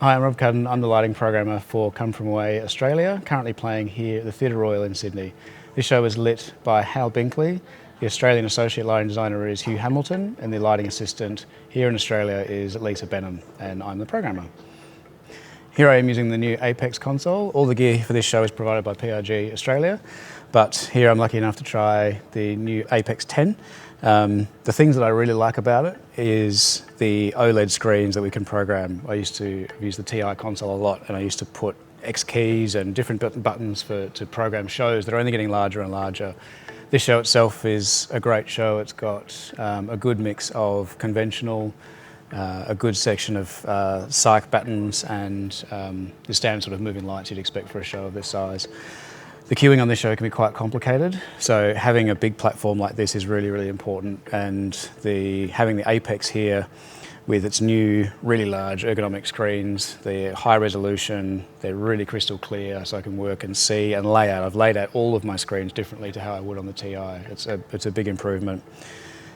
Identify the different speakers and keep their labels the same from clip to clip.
Speaker 1: Hi, I'm Rob Cuddon. I'm the lighting programmer for Come From Away Australia, currently playing here at the Theatre Royal in Sydney. This show is lit by Hal Binkley. The Australian associate lighting designer is Hugh Hamilton, and the lighting assistant here in Australia is Lisa Benham, and I'm the programmer. Here I am using the new Apex console. All the gear for this show is provided by PRG Australia, but here I'm lucky enough to try the new Apex 10. The things that I really like about it is the OLED screens that we can program. I used to use the TI console a lot, and I used to put X keys and different buttons to program shows that are only getting larger and larger. This show itself is a great show. It's got a good mix of conventional, a good section of psych buttons, and the standard sort of moving lights you'd expect for a show of this size. The queuing on this show can be quite complicated, so having a big platform like this is really, really important, and having the Apex here with its new really large ergonomic screens, they're high resolution, they're really crystal clear, so I can work and see and lay out. I've laid out all of my screens differently to how I would on the TI. It's a big improvement.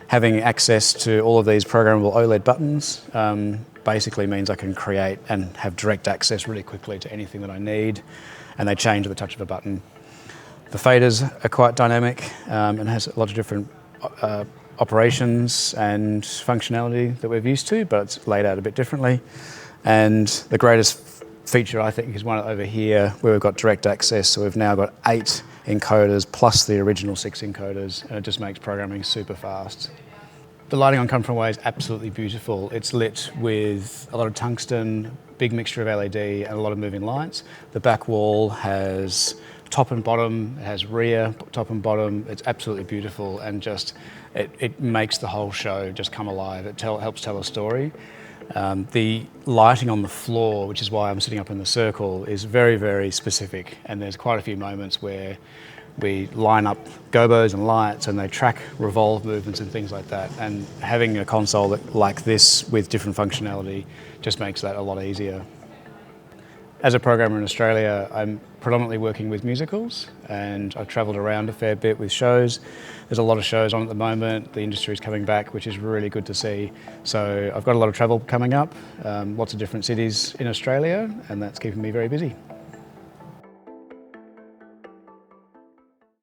Speaker 1: Having access to all of these programmable OLED buttons basically means I can create and have direct access really quickly to anything that I need, and they change at the touch of a button. The faders are quite dynamic and has a lot of different operations and functionality that we're used to, but it's laid out a bit differently. And the greatest feature, I think, is one over here where we've got direct access. So we've now got 8 encoders plus the original 6 encoders, and it just makes programming super fast. The lighting on Come From Away is absolutely beautiful. It's lit with a lot of tungsten, big mixture of LED, and a lot of moving lights. The back wall has top and bottom, it has rear, top and bottom. It's absolutely beautiful, and just it makes the whole show just come alive. It helps tell a story. The lighting on the floor, which is why I'm sitting up in the circle, is very, very specific, and there's quite a few moments where we line up gobos and lights and they track revolve movements and things like that, and having a console like this with different functionality just makes that a lot easier. As a programmer in Australia, I'm predominantly working with musicals, and I've travelled around a fair bit with shows. There's a lot of shows on at the moment. The industry is coming back, which is really good to see. So I've got a lot of travel coming up, lots of different cities in Australia, and that's keeping me very busy.